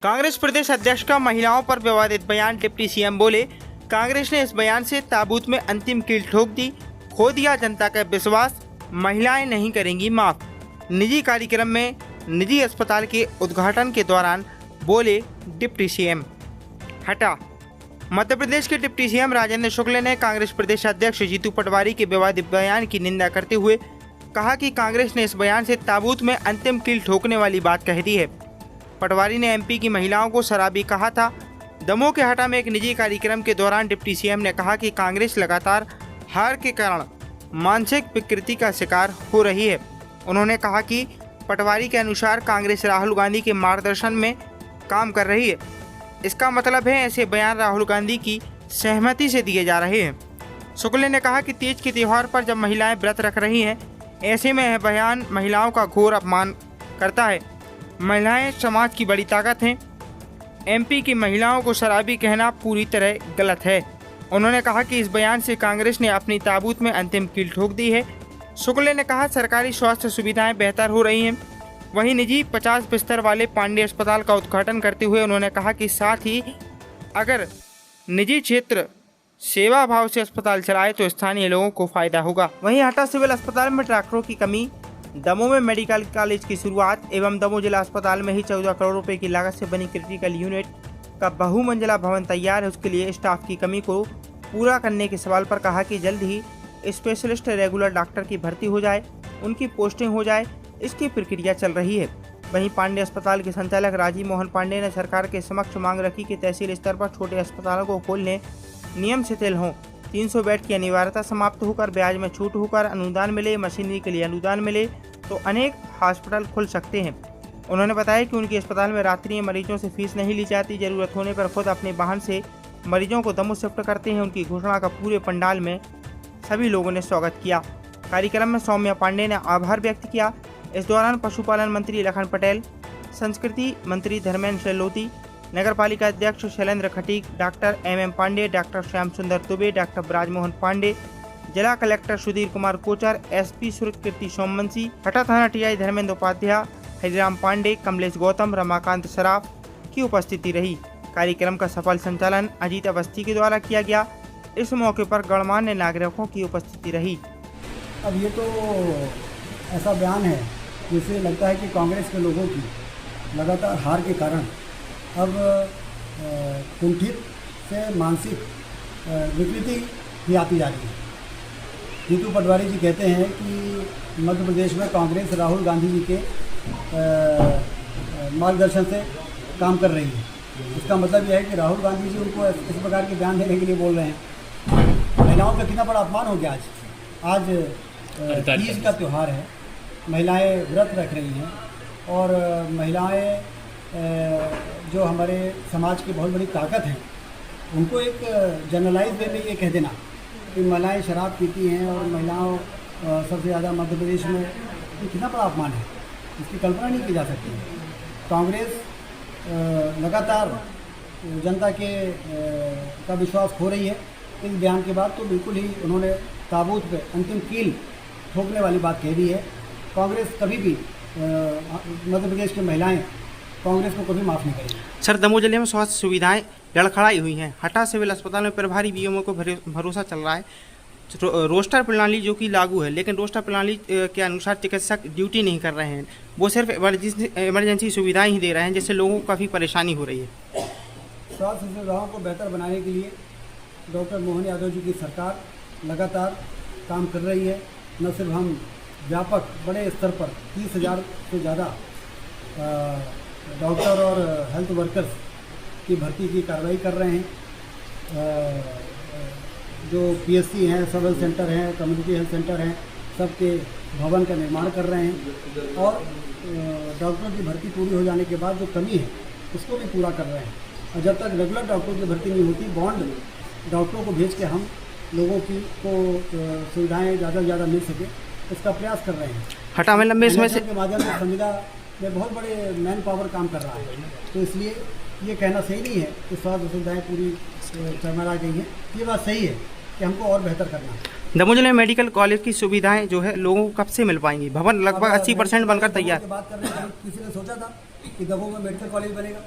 कांग्रेस प्रदेश अध्यक्ष का महिलाओं पर विवादित बयान। डिप्टी सीएम बोले, कांग्रेस ने इस बयान से ताबूत में अंतिम कील ठोक दी, खो दिया जनता का विश्वास, महिलाएं नहीं करेंगी माफ। निजी कार्यक्रम में निजी अस्पताल के उद्घाटन के दौरान बोले डिप्टी सीएम। हटा। मध्य प्रदेश के डिप्टी सीएम राजेंद्र शुक्ल ने कांग्रेस प्रदेश अध्यक्ष जीतू पटवारी के विवादित बयान की निंदा करते हुए कहा कि कांग्रेस ने इस बयान से ताबूत में अंतिम कील ठोकने वाली बात कह दी है। पटवारी ने एमपी की महिलाओं को शराबी कहा था। दमोह के हटा में एक निजी कार्यक्रम के दौरान डिप्टी सीएम ने कहा कि कांग्रेस लगातार हार के कारण मानसिक विकृति का शिकार हो रही है। उन्होंने कहा कि पटवारी के अनुसार कांग्रेस राहुल गांधी के मार्गदर्शन में काम कर रही है। इसका मतलब है ऐसे बयान राहुल गांधी की सहमति से दिए जा रहे हैं। शुक्ल ने कहा कि तीज के त्यौहार पर जब महिलाएं व्रत रख रही हैं, ऐसे में यह बयान महिलाओं का घोर अपमान करता है। महिलाएं समाज की बड़ी ताकत हैं। एमपी की महिलाओं को शराबी कहना पूरी तरह गलत है। उन्होंने कहा कि इस बयान से कांग्रेस ने अपनी ताबूत में अंतिम कील ठोक दी है। शुक्ल ने कहा सरकारी स्वास्थ्य सुविधाएं बेहतर हो रही हैं। वहीं निजी 50 बिस्तर वाले पांडे अस्पताल का उद्घाटन करते हुए उन्होंने कहा कि साथ ही अगर निजी क्षेत्र सेवा भाव से अस्पताल चलाए तो स्थानीय लोगों को फायदा होगा। वहीं हटा सिविल अस्पताल में डॉक्टरों की कमी, दमोह में मेडिकल कॉलेज की शुरुआत एवं दमोह जिला अस्पताल में ही 14 करोड़ रुपए की लागत से बनी क्रिटिकल यूनिट का बहुमंजिला भवन तैयार है। उसके लिए स्टाफ की कमी को पूरा करने के सवाल पर कहा कि जल्द ही स्पेशलिस्ट रेगुलर डॉक्टर की भर्ती हो जाए, उनकी पोस्टिंग हो जाए, इसकी प्रक्रिया चल रही है। वहीं पांडे अस्पताल के संचालक राजीव मोहन पांडे ने सरकार के समक्ष मांग रखी कि तहसील स्तर पर छोटे अस्पतालों को खोलने नियम शिथिल हों, 300 बेड की अनिवार्यता समाप्त होकर ब्याज में छूट होकर अनुदान मिले, मशीनरी के लिए अनुदान मिले तो अनेक हॉस्पिटल खुल सकते हैं। उन्होंने बताया कि उनके अस्पताल में रात्रि मरीजों से फीस नहीं ली जाती, जरूरत होने पर खुद अपने वाहन से मरीजों को दमोह शिफ्ट करते हैं। उनकी घोषणा का पूरे पंडाल में सभी लोगों ने स्वागत किया। कार्यक्रम में सौम्या पांडे ने आभार व्यक्त किया। इस दौरान पशुपालन मंत्री लखन पटेल, संस्कृति मंत्री धर्मेंद्र सेलोती, नगर पालिका अध्यक्ष Shailendra Khatik, doctor M Pande, doctor Shyam Sundar Dubey, doctor Brajmohan Pande, जिला कलेक्टर सुधीर कुमार कोचर, एसपी सुरकीर्ति सोमवंशी, हटा थाना टीआई धर्मेंद्र उपाध्याय, हरिराम पांडे, कमलेश गौतम, रमाकांत सराफ की उपस्थिति रही। कार्यक्रम का सफल संचालन अजीत अवस्थी के द्वारा किया गया। इस मौके पर गणमान्य नागरिकों की उपस्थिति रही। अब ये तो ऐसा बयान है जिससे लगता है कि कांग्रेस के लोगों की लगातार हार के कारण अब कुंठित से मानसिक विकृति ही आती जा रही है। जीतू पटवारी जी कहते हैं कि मध्य प्रदेश में कांग्रेस राहुल गांधी जी के मार्गदर्शन से काम कर रही है। इसका मतलब यह है कि राहुल गांधी जी उनको इस प्रकार के बयान देने के लिए बोल रहे हैं। महिलाओं का कितना बड़ा अपमान हो गया आज तीज का त्यौहार है, महिलाएं व्रत रख रही हैं और महिलाएं जो हमारे समाज की बहुत बड़ी ताकत है, उनको एक जनरलाइज वे में ये कह देना कि महिलाएं शराब पीती हैं और महिलाओं सबसे ज़्यादा मध्य प्रदेश में, ये कितना बड़ा अपमान है, इसकी कल्पना नहीं की जा सकती। कांग्रेस लगातार जनता के का विश्वास खो रही है। इस बयान के बाद तो बिल्कुल ही उन्होंने ताबूत पे अंतिम कील ठोकने वाली बात कह दी है। कांग्रेस कभी भी मध्य प्रदेश की महिलाएं कांग्रेस को कभी माफ़ नहीं करेगी। सर, दमोह जिले में स्वास्थ्य सुविधाएं लड़खड़ाई हुई हैं। हटा सिविल अस्पताल में प्रभारी बीएमओ को भरोसा चल रहा है। रोस्टर प्रणाली जो कि लागू है, लेकिन रोस्टर प्रणाली के अनुसार चिकित्सक ड्यूटी नहीं कर रहे हैं, वो सिर्फ इमरजेंसी सुविधाएं ही दे रहे हैं, जिससे लोगों को काफ़ी परेशानी हो रही है। स्वास्थ्य सुविधाओं को बेहतर बनाने के लिए डॉक्टर मोहन यादव जी की सरकार लगातार काम कर रही है। न सिर्फ हम व्यापक बड़े स्तर पर 30,000 से ज़्यादा डॉक्टर और हेल्थ वर्कर्स की भर्ती की कार्रवाई कर रहे हैं। जो पीएससी हैं, सब हेल्थ सेंटर हैं, कम्युनिटी हेल्थ सेंटर हैं, सबके भवन का निर्माण कर रहे हैं और डॉक्टरों की भर्ती पूरी हो जाने के बाद जो कमी है उसको भी पूरा कर रहे हैं। और जब तक रेगुलर डॉक्टरों की भर्ती नहीं होती, बॉन्ड डॉक्टरों को भेज के हम लोगों की को सुविधाएँ ज़्यादा से ज़्यादा मिल सके, इसका प्रयास कर रहे हैं। हटा में लंबे समय से के माध्यम से संविदा में बहुत बड़े मैन पावर काम कर रहा है, तो इसलिए ये कहना सही नहीं है कि स्वास्थ्य सुविधाएँ पूरी चरमरा गई हैं। ये बात सही है कि हमको और बेहतर करना है। दमोह जिले में मेडिकल कॉलेज की सुविधाएं जो है लोगों को कब से मिल पाएंगी? भवन लगभग 80% बनकर तैयार। बात कर रहे हैं, किसी ने सोचा था कि दमोह में मेडिकल कॉलेज बनेगा?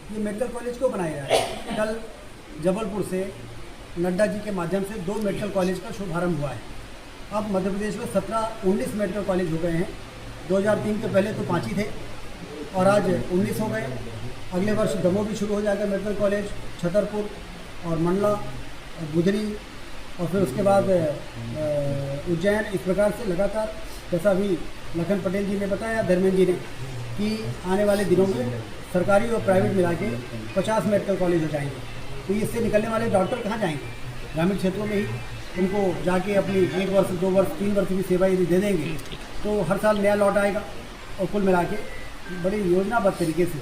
ये मेडिकल कॉलेज क्यों बनाया जा रहा है? कल जबलपुर से नड्डा जी के माध्यम से 2 मेडिकल कॉलेज का शुभारंभ हुआ है। अब मध्य प्रदेश में 19 मेडिकल कॉलेज हो गए हैं। 2003 के पहले तो 5 ही थे और आज 19 हो गए। अगले वर्ष दमोह भी शुरू हो जाएगा मेडिकल कॉलेज, छतरपुर और मंडला और बुधनी, और फिर उसके बाद उज्जैन। इस प्रकार से लगातार, जैसा अभी लखन पटेल जी ने बताया, धर्मेंद्र जी ने, कि आने वाले दिनों में सरकारी और प्राइवेट मिला के 50 मेडिकल कॉलेज हो जाएंगे। तो इससे निकलने वाले डॉक्टर कहाँ जाएंगे? ग्रामीण क्षेत्रों में ही उनको जाके अपनी 1 वर्ष, 2 वर्ष, 3 वर्ष की सेवा यदि दे देंगे तो हर साल नया लौट आएगा। और कुल मिला के बड़ी योजनाबद्ध तरीके से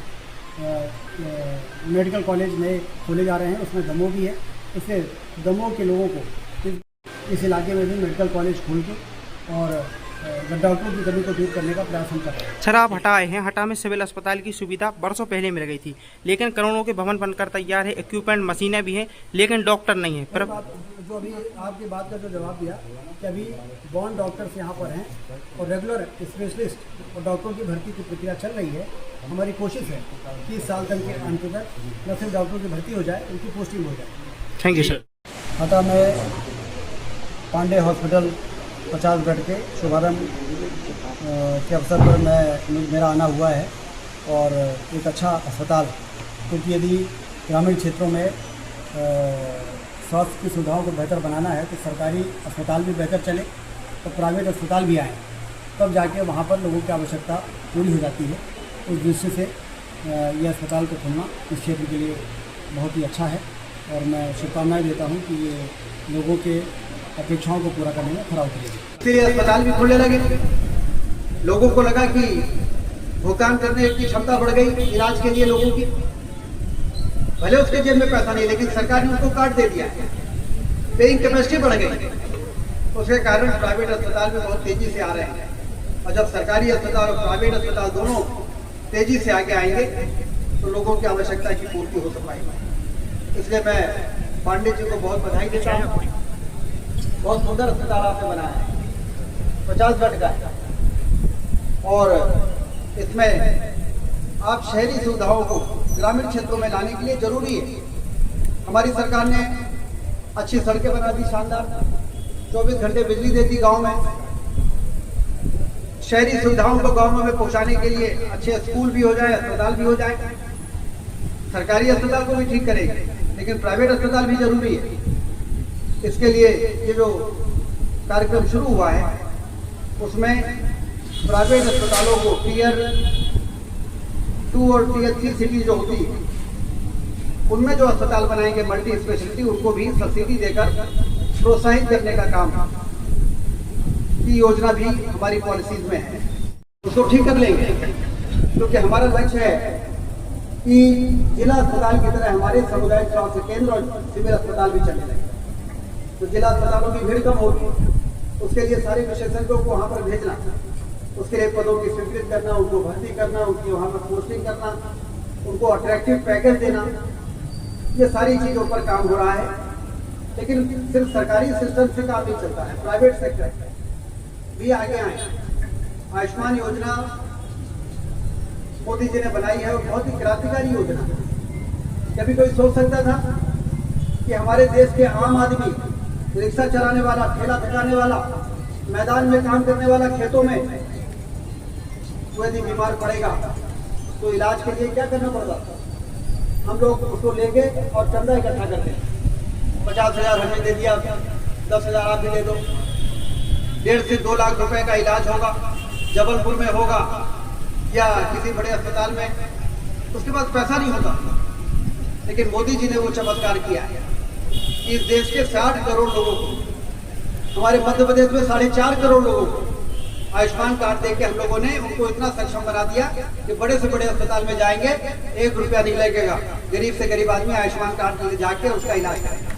मेडिकल कॉलेज नए खोले जा रहे हैं। उसमें दमोह भी है। इससे दमोह के लोगों को इस इलाके में भी मेडिकल कॉलेज खोल के और डॉक्टरों की कमी को दूर करने का प्रयास हम कर रहे हैं। सर, आप हटा आए हैं। हटा में सिविल अस्पताल की सुविधा वर्षों पहले मिल गई थी, लेकिन करोड़ों के भवन बनकर तैयार है, इक्विपमेंट, मशीनें भी हैं, लेकिन डॉक्टर नहीं है। पर जो अभी आपकी बात का जो जवाब दिया कि अभी बॉन्ड डॉक्टर्स यहाँ पर हैं और रेगुलर स्पेशलिस्ट और डॉक्टरों की भर्ती की प्रक्रिया चल रही है। हमारी कोशिश है कि इस साल तक के अंत तक न सिर्फ डॉक्टरों की भर्ती हो जाए, उनकी पोस्टिंग हो जाए। Thank you sir. हटा में पांडे हॉस्पिटल 50 बेड के शुभारंभ के अवसर पर मेरा आना हुआ है। और एक अच्छा अस्पताल, क्योंकि यदि ग्रामीण क्षेत्रों में स्वास्थ्य की सुविधाओं को बेहतर बनाना है तो सरकारी अस्पताल भी बेहतर चले और प्राइवेट अस्पताल भी आएँ, तब जाके वहाँ पर लोगों की आवश्यकता पूरी हो जाती है। उस दृष्टि से यह अस्पताल को खोलना इस क्षेत्र के लिए बहुत ही अच्छा है और मैं शुभकामनाएं देता हूँ कि ये लोगों के अपेक्षाओं को पूरा करने में खरा उतरेगी। इसलिए अस्पताल भी खुलने लगे। लोगों को लगा कि भुगतान करने की क्षमता बढ़ गई इलाज के लिए लोगों की, भले उसके जेब में पैसा नहीं, लेकिन सरकार ने उसको काट दे दिया, पेइंग कैपेसिटी बढ़ गई। उसके कारण प्राइवेट अस्पताल में बहुत तेजी से आ रहे हैं। और जब सरकारी अस्पताल और प्राइवेट अस्पताल दोनों तेजी से आगे आएंगे तो लोगों की आवश्यकता की पूर्ति हो पाएगी। इसलिए मैं पांडे जी को बहुत बधाई देता हूँ। बहुत सुंदर अस्पताल आपने बनाया है, 50 बेड का है, और इसमें आप शहरी सुविधाओं को ग्रामीण क्षेत्रों में लाने के लिए जरूरी है। हमारी सरकार ने अच्छी सड़कें बना दी, शानदार, 24 घंटे बिजली देती गांव में। शहरी सुविधाओं को गांवों में पहुंचाने के लिए अच्छे स्कूल भी हो जाए, अस्पताल भी हो जाए। सरकारी अस्पताल को भी ठीक करेंगे, लेकिन प्राइवेट अस्पताल भी जरूरी है। इसके लिए ये जो कार्यक्रम शुरू हुआ है उसमें प्राइवेट अस्पतालों को टियर 2 और टियर 3 सिटी जो होती है उनमें जो अस्पताल बनाएंगे मल्टी स्पेशलिटी, उनको भी सब्सिडी देकर प्रोत्साहित करने का काम की योजना भी हमारी पॉलिसीज में है। उसको ठीक कर लेंगे, क्योंकि हमारा लक्ष्य है कि जिला अस्पताल की तरह हमारे सामुदायिक स्वास्थ्य केंद्र और सिविल अस्पताल भी चलने लगे, तो जिला अस्पतालों की भीड़ कम होगी। उसके लिए सारे विशेषज्ञों को वहाँ पर भेजना, उसके लिए पदों की स्वीकृत करना, उनको भर्ती करना, उनकी वहाँ पर पोस्टिंग करना, उनको अट्रैक्टिव पैकेज देना, ये सारी चीज़ों पर काम हो रहा है। लेकिन सिर्फ सरकारी सिस्टम से काम नहीं चलता है, प्राइवेट सेक्टर भी आगे आए। आयुष्मान योजना मोदी जी ने बनाई है और बहुत ही क्रांतिकारी योजना। कभी कोई सोच सकता था कि हमारे देश के आम आदमी, रिक्शा चलाने वाला, ठेला ठकाने वाला, मैदान में काम करने वाला, खेतों में, वो यदि बीमार पड़ेगा तो इलाज के लिए क्या करना पड़ता? हम लोग उसको लेके और चंदा इकट्ठा करते हैं। 50,000 हमने दे दिया, 10,000 आप भी दे दो, 1.5 से 2 लाख रुपए का इलाज होगा, जबलपुर में होगा या किसी बड़े अस्पताल में, उसके बाद पैसा नहीं होता। लेकिन मोदी जी ने वो चमत्कार किया है कि इस देश के 60 करोड़ लोगों को, हमारे मध्य प्रदेश में 4.5 करोड़ लोगों को आयुष्मान कार्ड देके हम लोगों ने उनको इतना सक्षम बना दिया कि बड़े से बड़े अस्पताल में जाएंगे, 1 रुपया नहीं लगेगा। गरीब से गरीब आदमी आयुष्मान कार्ड लेके जाके उसका इलाज करेगा।